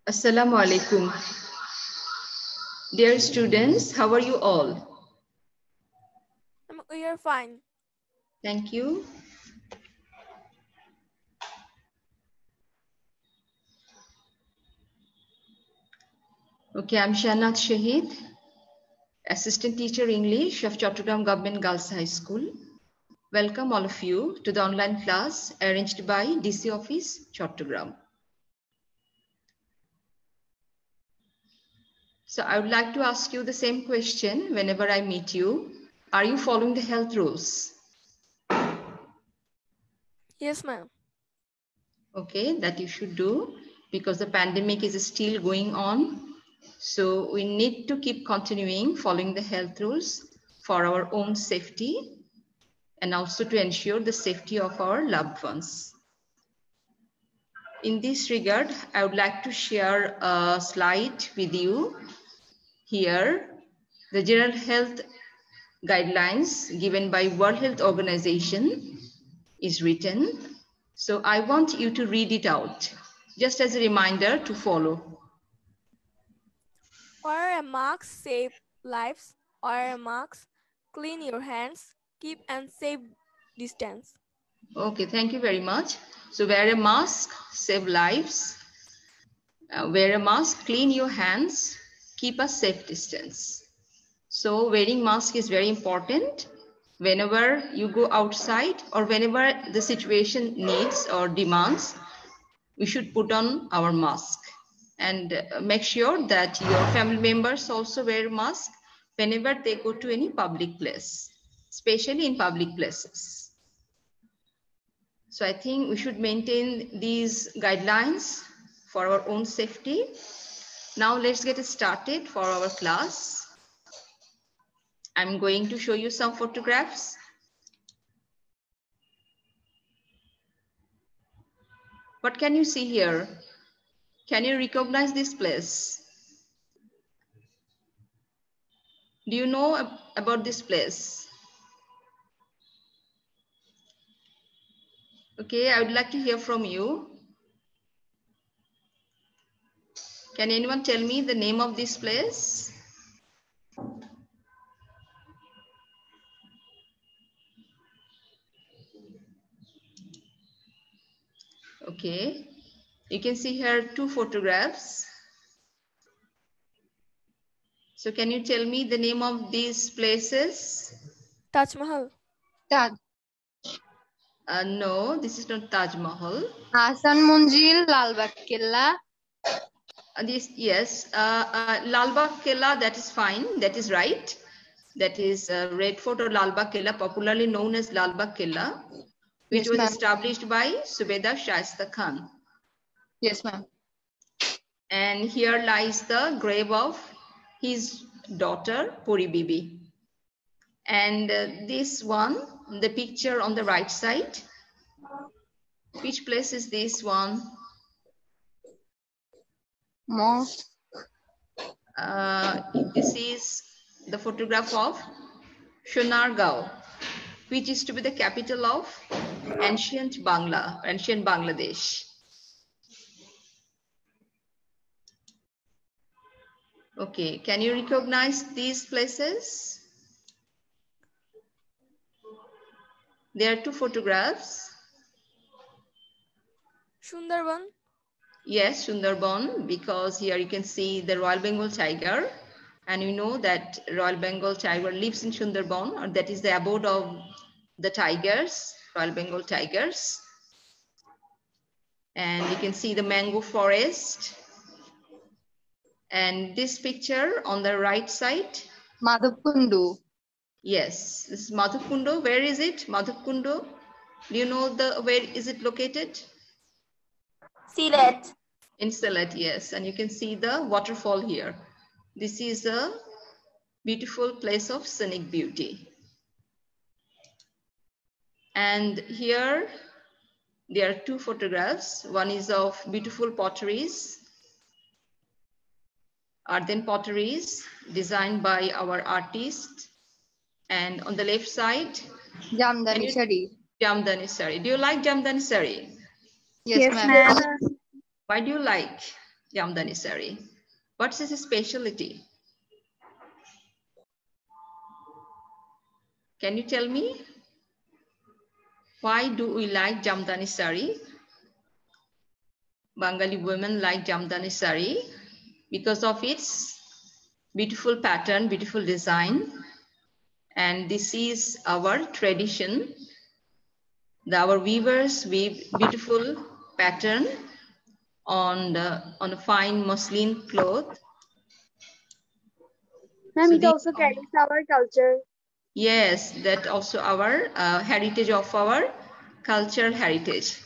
Assalamu alaikum. Dear students, how are you all? We are fine. Thank you. Okay, I'm Shanat Shahid, Assistant Teacher English of Chattogram Government Girls High School. Welcome all of you to the online class arranged by DC Office, Chattogram. So I would like to ask you the same question whenever I meet you. Are you following the health rules? Yes, ma'am. Okay, that you should do because the pandemic is still going on. So we need to keep continuing following the health rules for our own safety and also to ensure the safety of our loved ones. In this regard, I would like to share a slide with you. Here, the general health guidelines given by World Health Organization is written. So I want you to read it out, just as a reminder to follow. Wear a mask, save lives. Wear a mask, clean your hands, keep and safe distance. Okay, thank you very much. So wear a mask, save lives. Wear a mask, clean your hands, keep a safe distance. So wearing mask is very important whenever you go outside or whenever the situation needs or demands, we should put on our mask and make sure that your family members also wear mask whenever they go to any public place, especially in public places. So I think we should maintain these guidelines for our own safety. Now let's get started for our class. I'm going to show you some photographs. What can you see here? Can you recognize this place? Do you know about this place? Okay, I would like to hear from you. Can anyone tell me the name of this place? Okay, you can see here two photographs. So can you tell me the name of these places? Taj Mahal. Taj. No, this is not Taj Mahal. Hasan Munjil, Lal Bagh Killa. Yes, Lal Bagh Killa, that is fine, that is right. That is Red Fort or Lal Bagh Killa, popularly known as Lal Bagh Killa, which was established by Subedar Shaista Khan. Yes, ma'am. And here lies the grave of his daughter, Puri Bibi. And this one, the picture on the right side, which place is this one? Mosque. This is the photograph of Sonargaon, which is to be the capital of ancient Bangladesh. Okay, can you recognize these places? There are two photographs. Sundarban. Yes, Sundarban, because here you can see the Royal Bengal tiger. And you know that Royal Bengal tiger lives in Sundarban, or that is the abode of the tigers, Royal Bengal tigers. And you can see the mango forest. And this picture on the right side. Madhavkundu. Yes, this is Madhavkundu. Where is it? Madhavkundu. Do you know where is it located? Sylhet. In Sylhet, yes. And you can see the waterfall here. This is a beautiful place of scenic beauty. And here there are two photographs. One is of beautiful potteries, earthen potteries designed by our artist. And on the left side, Jamdani Shari. Jamdani sari. Do you like Jamdani sari? Yes, ma'am. Why do you like Jamdani sari? What's its specialty? Can you tell me? Why do we like Jamdani sari? Bengali women like Jamdani sari because of its beautiful pattern, beautiful design. And this is our tradition. Our weavers weave beautiful pattern on a fine muslin cloth. Ma'am, So it also carries our culture. yes, that also our heritage of our cultural heritage.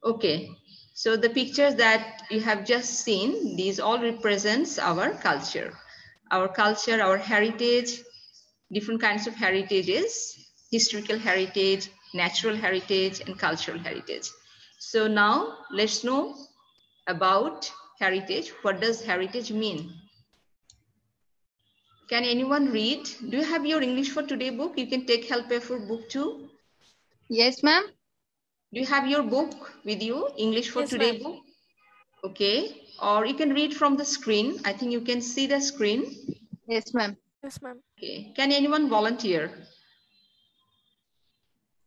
Okay, so the pictures that you have just seen, these all represents our culture, our heritage, different kinds of heritages, historical heritage, natural heritage, and cultural heritage. So now let's know about heritage. What does heritage mean? Can anyone read? Do you have your English for Today book? You can take help of your book too. Yes, ma'am. Do you have your book with you, English for Yes, Today ma'am. book? Okay, or you can read from the screen. I think you can see the screen. Yes, ma'am. Yes, ma'am. Okay, can anyone volunteer?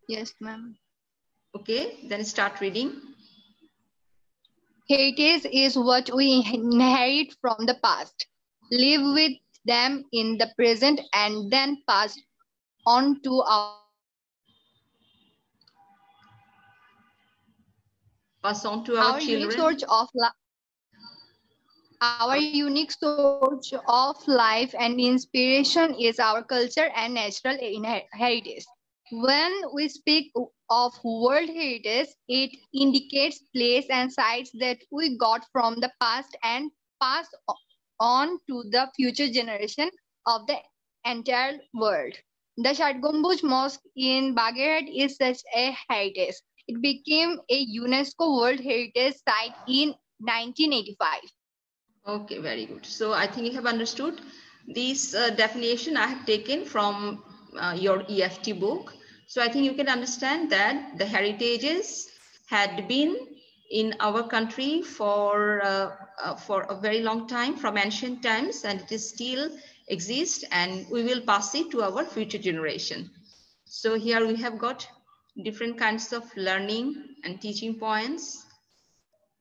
Yes, ma'am. Okay, then start reading. Heritage is what we inherit from the past, live with them in the present, and then pass on to Pass on to our unique children. source of unique source of life and inspiration is our culture and natural heritage. When we speak of World Heritage, it indicates place and sites that we got from the past and pass on to the future generation of the entire world. The Shatgumbuj Mosque in Bagherat is such a heritage. It became a UNESCO World Heritage Site in 1985. Okay, very good. So I think you have understood this definition I have taken from your EFT book. So I think you can understand that the heritages had been in our country for a very long time, from ancient times, and it is still exists, and we will pass it to our future generation. So here we have got different kinds of learning and teaching points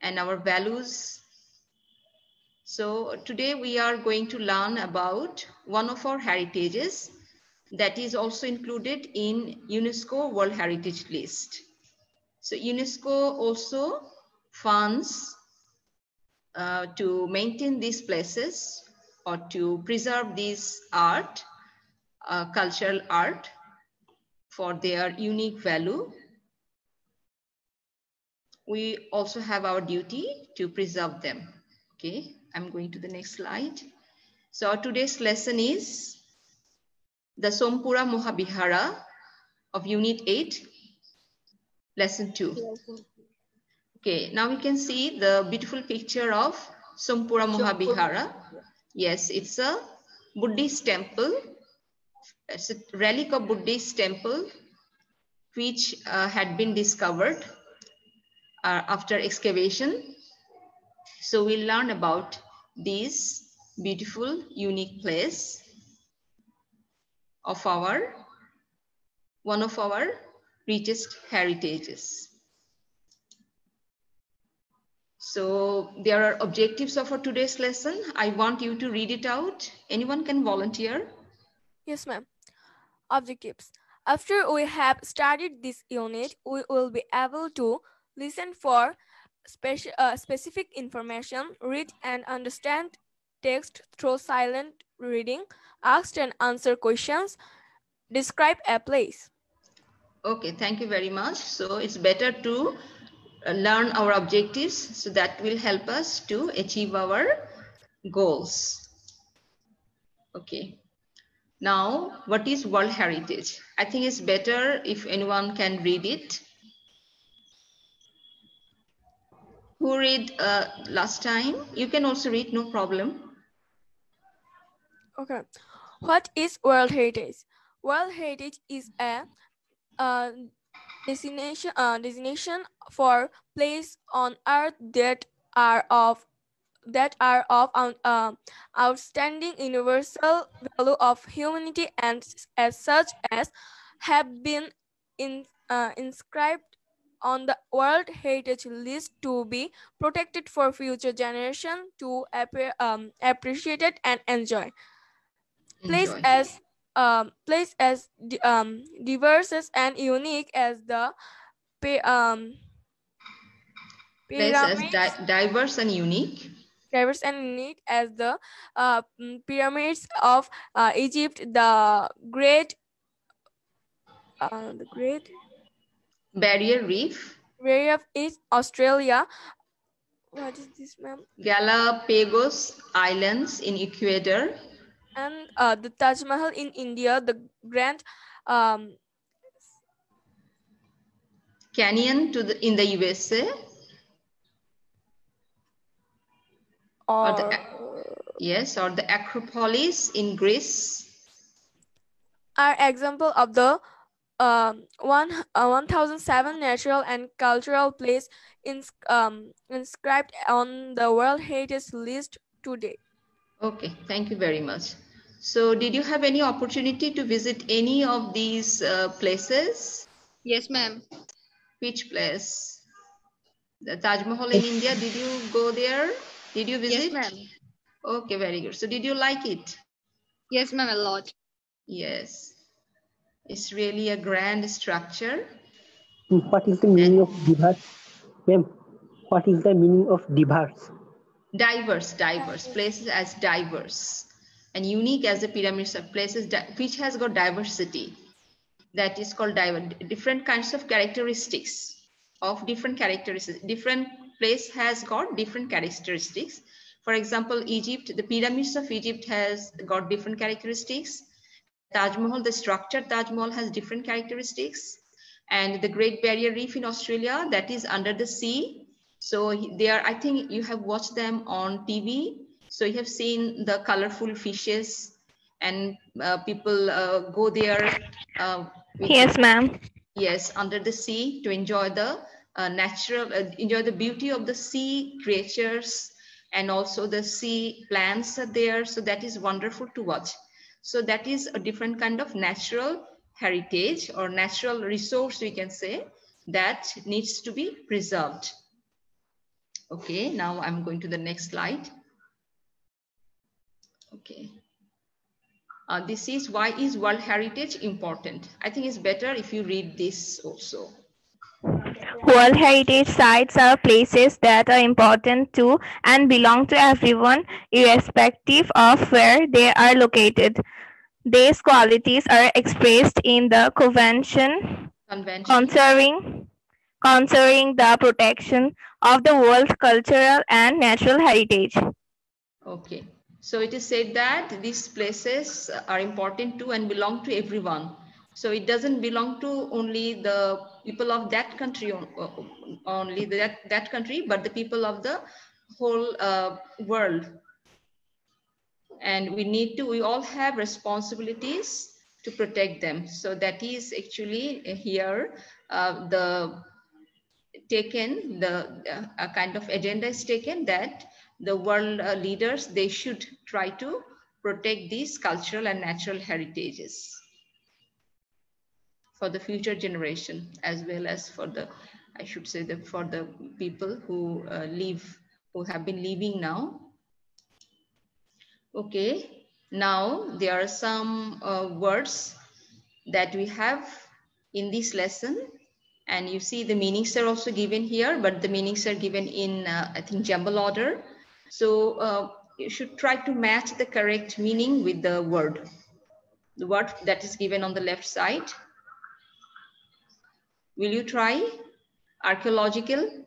and our values. So today we are going to learn about one of our heritages that is also included in UNESCO World Heritage List. So UNESCO also funds to maintain these places or to preserve this art, cultural art, for their unique value. We also have our duty to preserve them. Okay, I'm going to the next slide. So today's lesson is the Somapura Mahavihara of Unit 8, Lesson 2. Okay, now we can see the beautiful picture of Somapura Mahavihara. Yes, it's a Buddhist temple. It's a relic of Buddhist temple which had been discovered after excavation. So we'll learn about this beautiful, unique place of one of our richest heritages. So there are objectives of our today's lesson. I want you to read it out. Anyone can volunteer. Yes, ma'am. Objectives. After we have studied this unit, we will be able to listen for specific information, read and understand text through silent reading, ask and answer questions, describe a place. Okay, thank you very much. So it's better to learn our objectives, so that will help us to achieve our goals. Okay. Now, what is World Heritage? I think it's better if anyone can read it. Who read last time? You can also read, no problem. Okay. What is World Heritage? World Heritage is a designation for place on earth that are of outstanding universal value of humanity, and as such as have been inscribed on the World Heritage List to be protected for future generations to appreciate it and enjoy. Place as diverse and unique as the Place as pyramids. diverse and unique. Diverse and unique as the pyramids of Egypt, the Great Barrier Reef. Barrier Reef is Australia. What is this, ma'am? Galapagos Islands in Ecuador. And the Taj Mahal in India, the Grand Canyon in the USA. Or the Acropolis in Greece are example of the 1007 natural and cultural places inscribed on the World Heritage List today. Okay, thank you very much. So did you have any opportunity to visit any of these places? Yes, ma'am. Which place? The Taj Mahal in India, did you go there? Did you visit? Yes, ma'am. Okay, very good. So did you like it? Yes, ma'am, a lot. Yes. It's really a grand structure. What is the meaning of diverse? Ma'am, what is the meaning of diverse? Diverse, places as diverse. And unique as the pyramids of places which has got diversity. That is called different kinds of characteristics of different characteristics. Different place has got different characteristics. For example, Egypt, the pyramids of Egypt has got different characteristics. Taj Mahal, the structure Taj Mahal has different characteristics. And the Great Barrier Reef in Australia, that is under the sea. So there, I think you have watched them on TV. So you have seen the colorful fishes, and people go there. Yes, ma'am. Yes, under the sea to enjoy the enjoy the beauty of the sea creatures, and also the sea plants are there. So that is wonderful to watch. So that is a different kind of natural heritage or natural resource, we can say, that needs to be preserved. Okay, now I'm going to the next slide. Okay. This is why is World Heritage important? I think it's better if you read this also. World Heritage sites are places that are important to and belong to everyone, irrespective of where they are located. These qualities are expressed in the convention concerning the protection of the world's cultural and natural heritage. Okay. So it is said that these places are important to and belong to everyone. So it doesn't belong to only the people of that country, only that country, but the people of the whole world. And we all have responsibilities to protect them. So that is actually here a kind of agenda is taken that the world leaders, they should try to protect these cultural and natural heritages for the future generation, as well as for the, I should say, for the people who who have been living now. Okay, now there are some words that we have in this lesson, and you see the meanings are also given here, but the meanings are given in I think jumble order. So you should try to match the correct meaning with the word that is given on the left side. Will you try? Archaeological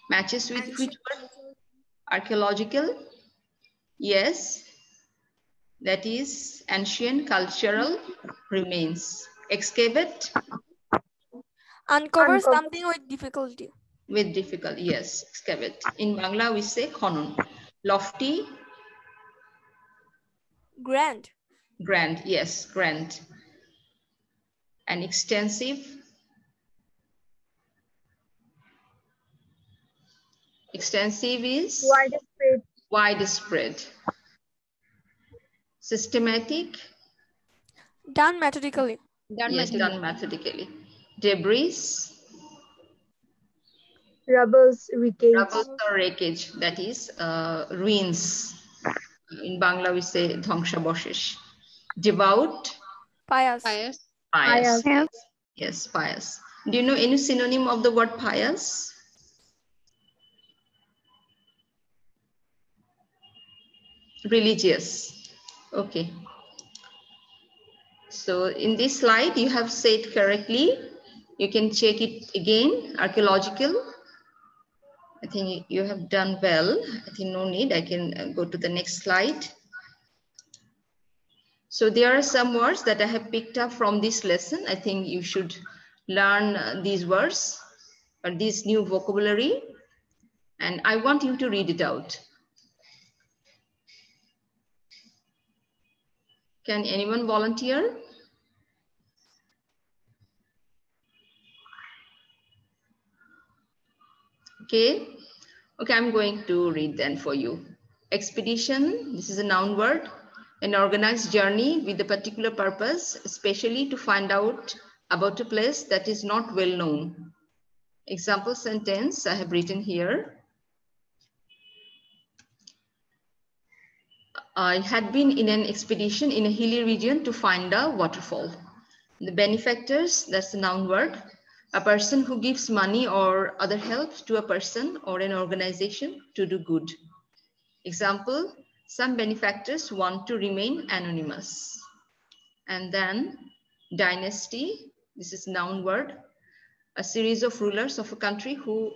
matches with which word? Archaeological. Yes, that is ancient cultural remains. Excavate. Uncover something with difficulty. With difficulty, yes, excavate. In Bangla, we say khanon. Lofty. Grand. Grand, yes, grand. And extensive. Extensive is Widespread. widespread. Systematic. Done methodically. Yes, done methodically. Debris. Rubbles, wreckage. Rubbles or wreckage, that is ruins. In Bangla we say dhangshaboshesh. Devout. Pious. Pious. Pious. Pious. Yes, pious. Do you know any synonym of the word pious? Religious. Okay. So in this slide you have said correctly. You can check it again. Archaeological. I think you have done well. I think no need. I can go to the next slide. So there are some words that I have picked up from this lesson. I think you should learn these words or this new vocabulary. And I want you to read it out. Can anyone volunteer? Okay. Okay, I'm going to read then for you. Expedition, this is a noun word. An organized journey with a particular purpose, especially to find out about a place that is not well known. Example sentence I have written here. I had been in an expedition in a hilly region to find a waterfall. The benefactors, that's the noun word. A person who gives money or other help to a person or an organization to do good. Example, some benefactors want to remain anonymous. And then dynasty, this is noun word. A series of rulers of a country who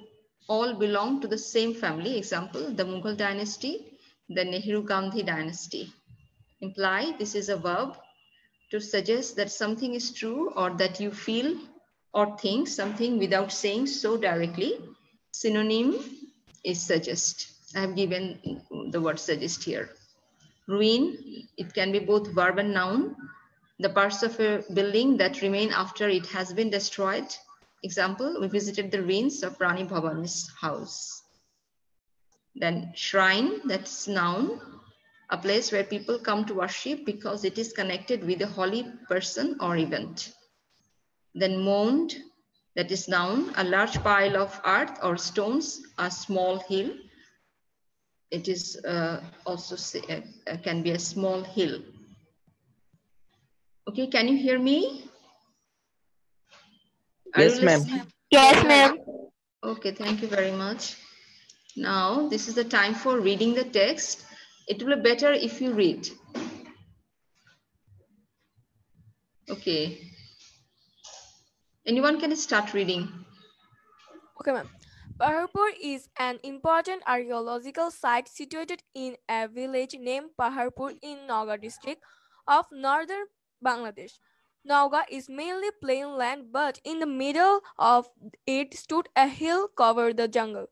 all belong to the same family. Example, the Mughal dynasty, the Nehru-Gandhi dynasty. Imply, this is a verb to suggest that something is true or that you feel or think something without saying so directly. Synonym is suggest. I have given the word suggest here. Ruin, it can be both verb and noun. The parts of a building that remain after it has been destroyed. Example, we visited the ruins of Rani Bhavani's house. Then shrine, that's noun. A place where people come to worship because it is connected with a holy person or event. Then mound, that is noun, a large pile of earth or stones, a small hill. It is also can be a small hill. Okay, can you hear me? Yes, ma'am. Yes, ma'am. Okay, thank you very much. Now, this is the time for reading the text. It will be better if you read. Okay. Anyone can start reading. Okay, ma'am. Paharpur is an important archaeological site situated in a village named Paharpur in Nauga district of northern Bangladesh. Nauga is mainly plain land, but in the middle of it stood a hill covered the jungle.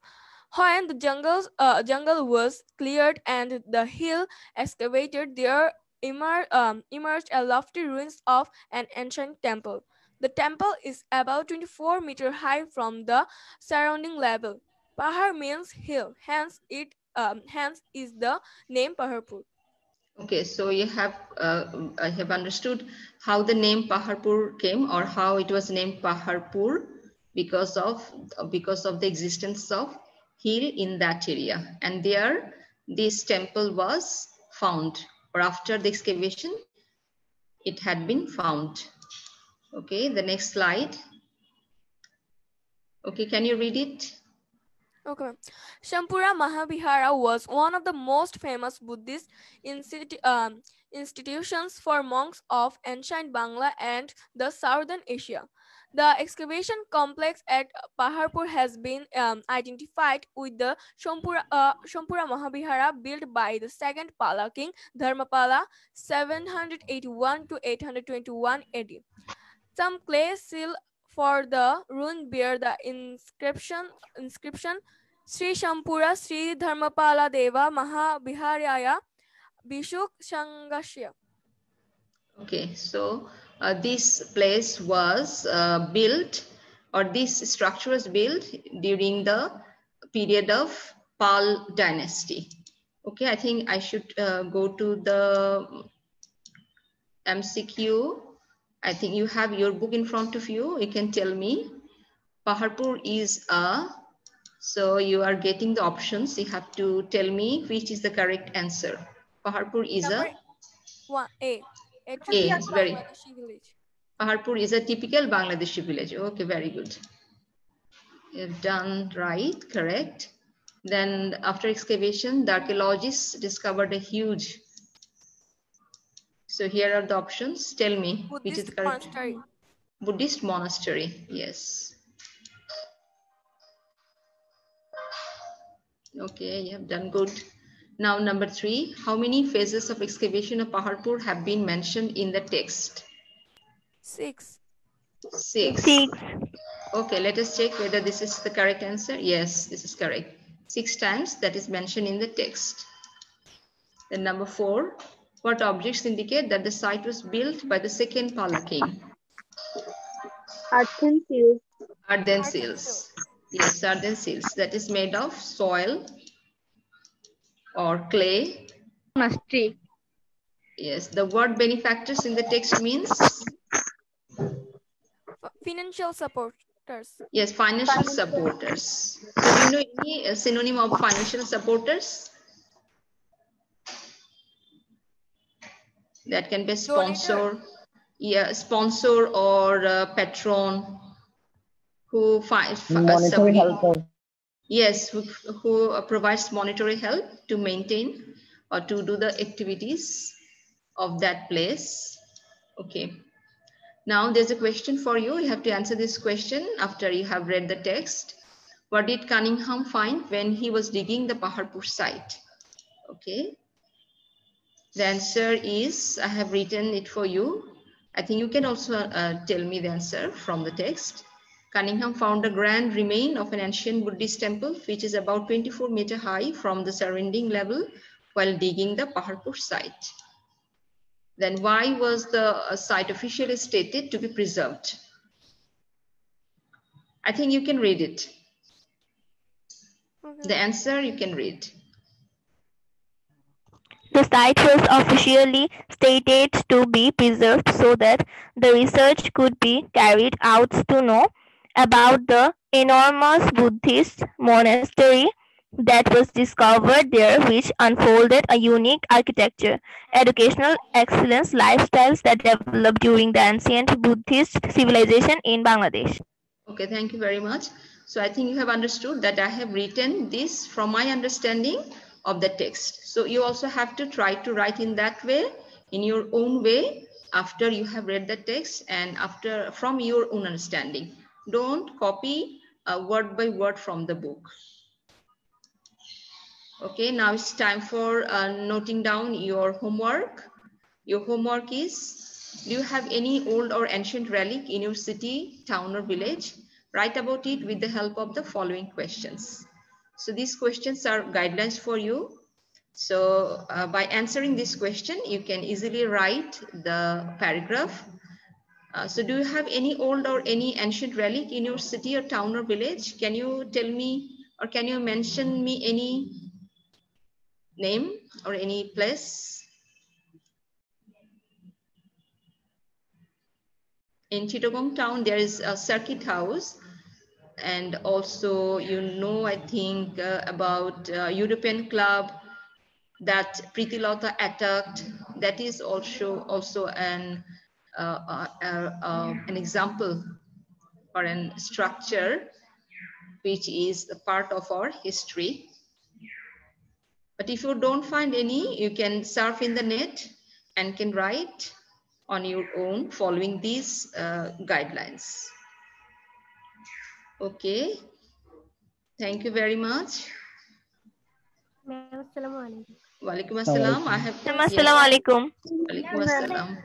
When the jungle was cleared and the hill excavated, there emerged a lofty ruins of an ancient temple. The temple is about 24 meters high from the surrounding level. Pahar means hill, hence is the name Paharpur. Okay, so you have I have understood how the name Paharpur came, or how it was named Paharpur because of the existence of hill in that area, and there this temple was found, or after the excavation it had been found. Okay, the next slide. Okay, can you read it? Okay. Somapura Mahavihara was one of the most famous Buddhist institutions for monks of ancient Bangla and the southern Asia. The excavation complex at Paharpur has been identified with the Somapura Mahavihara built by the second Pala king Dharmapala 781 to 821 AD. Some clay seal for the ruin bear the inscription Sri Shampura Sri Dharmapala Deva Mahaviharaya Bishuk Shangasya. Okay, so this place was built, or this structure was built during the period of Pal dynasty. Okay, I think I should go to the MCQ. I think you have your book in front of you. You can tell me. Paharpur is a, so you are getting the options. You have to tell me which is the correct answer. Paharpur is Number a 1A. A A. typical It's very. Bangladeshi village. Paharpur is a typical Bangladeshi village. Okay, very good. You've done right, correct. Then after excavation, the archaeologists discovered a huge. So here are the options. Tell me which is Buddhist the correct. monastery. Buddhist monastery, yes. Okay, you have done good. Now number 3, how many phases of excavation of Paharpur have been mentioned in the text? 6. 6. 6. Okay, let us check whether this is the correct answer. Yes, this is correct. 6 times that is mentioned in the text. Then number 4, what objects indicate that the site was built by the second Pala king? Earthen seals. Earthen seals. Yes, earthen seals. That is made of soil or clay. Monastery. Yes, the word benefactors in the text means? Financial supporters. Yes, financial supporters. So do you know any synonym of financial supporters? That can be sponsor, Donator. yeah, sponsor or patron who Monetary help. yes, who provides monetary help to maintain or to do the activities of that place. Okay. Now there's a question for you. You have to answer this question after you have read the text. What did Cunningham find when he was digging the Paharpur site? Okay. The answer is, I have written it for you. I think you can also tell me the answer from the text. Cunningham found a grand remain of an ancient Buddhist temple, which is about 24 meters high from the surrounding level while digging the Paharpur site. Then why was the site officially stated to be preserved? I think you can read it. Okay. The answer you can read. The site was officially stated to be preserved so that the research could be carried out to know about the enormous Buddhist monastery that was discovered there, which unfolded a unique architecture, educational excellence, lifestyles that developed during the ancient Buddhist civilization in Bangladesh. Okay, thank you very much. So I think you have understood that I have written this from my understanding of the text. So you also have to try to write in that way, in your own way, after you have read the text and after from your own understanding. Don't copy word by word from the book. Okay, now it's time for noting down your homework. Your homework is, do you have any old or ancient relic in your city, town or village? Write about it with the help of the following questions. So these questions are guidelines for you. So by answering this question, you can easily write the paragraph. So do you have any old or any ancient relic in your city or town or village? Can you tell me or can you mention me any name or any place? In Chittagong town, there is a circuit house, and also, you know, I think about European club that Pritilota attacked. That is also an example or an structure which is a part of our history. But if you don't find any, you can surf in the net and can write on your own following these guidelines. Okay. Thank you very much. Walaikum assalam. I have, yes. Assalamualaikum. Walaikum assalam.